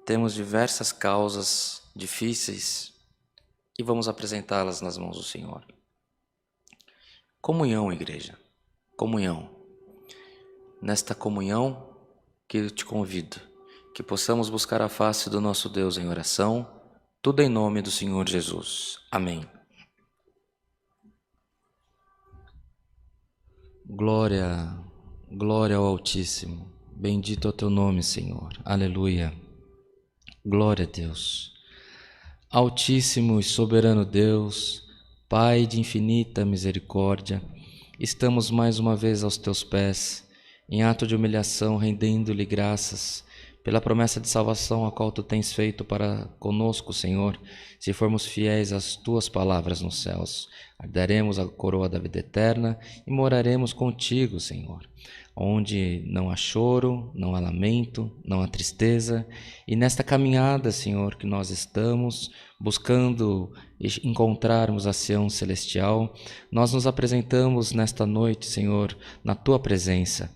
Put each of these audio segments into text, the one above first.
Temos diversas causas difíceis e vamos apresentá-las nas mãos do Senhor. Comunhão, igreja. Comunhão. Nesta comunhão que eu te convido, que possamos buscar a face do nosso Deus em oração, tudo em nome do Senhor Jesus. Amém. Glória, glória ao Altíssimo. Bendito é o teu nome, Senhor. Aleluia. Glória a Deus. Altíssimo e soberano Deus, Pai de infinita misericórdia, estamos mais uma vez aos teus pés, em ato de humilhação, rendendo-lhe graças pela promessa de salvação a qual tu tens feito para conosco, Senhor, se formos fiéis às tuas palavras nos céus. Herdaremos a coroa da vida eterna e moraremos contigo, Senhor, onde não há choro, não há lamento, não há tristeza. E nesta caminhada, Senhor, que nós estamos buscando encontrarmos a Sião celestial, nós nos apresentamos nesta noite, Senhor, na tua presença,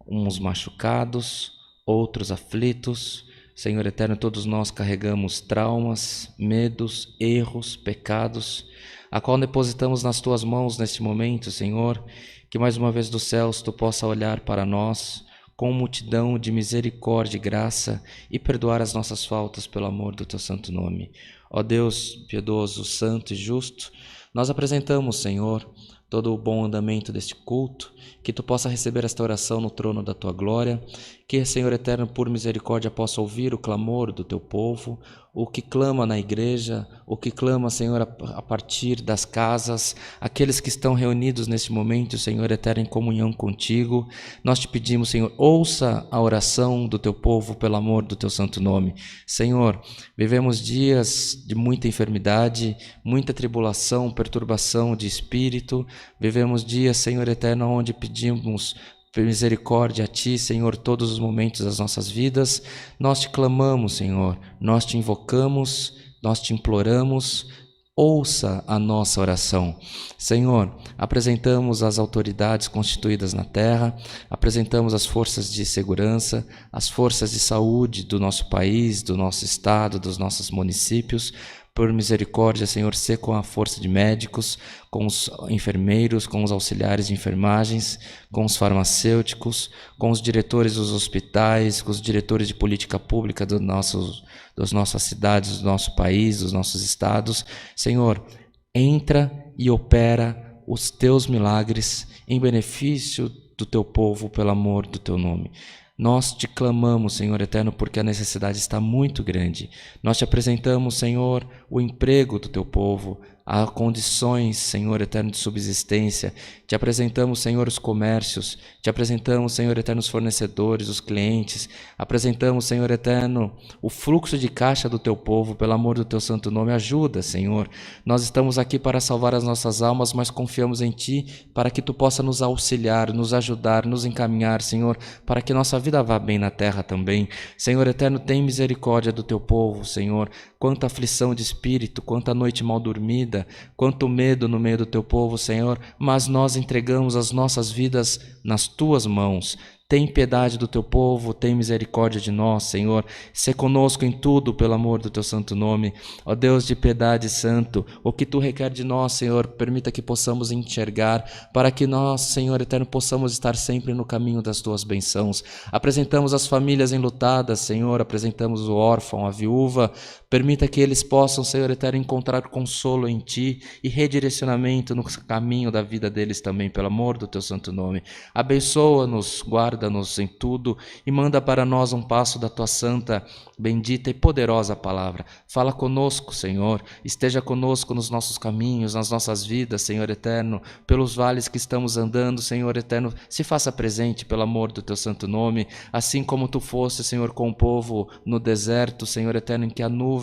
uns machucados, outros aflitos. Senhor eterno, todos nós carregamos traumas, medos, erros, pecados, a qual depositamos nas tuas mãos neste momento, Senhor, que mais uma vez dos céus tu possa olhar para nós com multidão de misericórdia e graça e perdoar as nossas faltas pelo amor do teu santo nome. Ó Deus piedoso, santo e justo, nós apresentamos, Senhor, todo o bom andamento deste culto, que tu possa receber esta oração no trono da tua glória, que, Senhor eterno, por misericórdia, possa ouvir o clamor do teu povo, o que clama na igreja, o que clama, Senhor, a partir das casas, aqueles que estão reunidos neste momento, Senhor eterno, em comunhão contigo. Nós te pedimos, Senhor, ouça a oração do teu povo pelo amor do teu santo nome. Senhor, vivemos dias de muita enfermidade, muita tribulação, perturbação de espírito. Vivemos dias, Senhor eterno, onde pedimos misericórdia a Ti, Senhor, todos os momentos das nossas vidas. Nós te clamamos, Senhor, nós te invocamos, nós te imploramos, ouça a nossa oração. Senhor, apresentamos as autoridades constituídas na terra, apresentamos as forças de segurança, as forças de saúde do nosso país, do nosso estado, dos nossos municípios. Por misericórdia, Senhor, sê com a força de médicos, com os enfermeiros, com os auxiliares de enfermagens, com os farmacêuticos, com os diretores dos hospitais, com os diretores de política pública das nossas cidades, do nosso país, dos nossos estados. Senhor, entra e opera os teus milagres em benefício do teu povo, pelo amor do teu nome. Nós te clamamos, Senhor eterno, porque a necessidade está muito grande. Nós te apresentamos, Senhor, o emprego do teu povo, as condições, Senhor eterno, de subsistência. Te apresentamos, Senhor, os comércios. Te apresentamos, Senhor eterno, os fornecedores, os clientes. Apresentamos, Senhor eterno, o fluxo de caixa do teu povo, pelo amor do teu santo nome. Ajuda, Senhor. Nós estamos aqui para salvar as nossas almas, mas confiamos em Ti para que Tu possa nos auxiliar, nos ajudar, nos encaminhar, Senhor, para que nossa vida vá bem na terra também. Senhor eterno, tem misericórdia do teu povo, Senhor. Quanta aflição de espírito, quanta noite mal dormida, quanto medo no meio do teu povo, Senhor, mas nós entregamos as nossas vidas nas tuas mãos. Tem piedade do teu povo, tem misericórdia de nós, Senhor. Sê conosco em tudo, pelo amor do teu santo nome. Ó Deus de piedade santo, o que tu requer de nós, Senhor, permita que possamos enxergar, para que nós, Senhor eterno, possamos estar sempre no caminho das tuas bênçãos. Apresentamos as famílias enlutadas, Senhor, apresentamos o órfão, a viúva. Permita que eles possam, Senhor eterno, encontrar consolo em Ti e redirecionamento no caminho da vida deles também, pelo amor do teu santo nome. Abençoa-nos, guarda-nos em tudo e manda para nós um passo da Tua santa, bendita e poderosa palavra. Fala conosco, Senhor, esteja conosco nos nossos caminhos, nas nossas vidas, Senhor eterno, pelos vales que estamos andando, Senhor eterno, se faça presente pelo amor do Teu santo nome, assim como Tu foste, Senhor, com o povo no deserto, Senhor eterno, em que a nuvem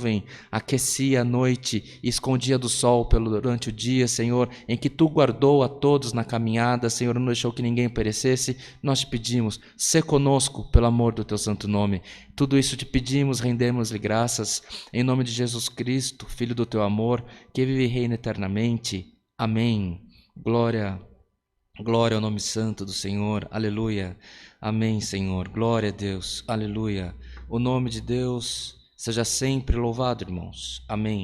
aquecia a noite e escondia do sol durante o dia, Senhor, em que Tu guardou a todos na caminhada, Senhor, não deixou que ninguém perecesse. Nós te pedimos, sê conosco pelo amor do Teu santo nome. Tudo isso te pedimos, rendemos-lhe graças, em nome de Jesus Cristo, Filho do Teu amor, que vive e reina eternamente. Amém. Glória ao nome santo do Senhor. Aleluia. Amém, Senhor. Glória a Deus. Aleluia. O nome de Deus Seja sempre louvado, irmãos. Amém.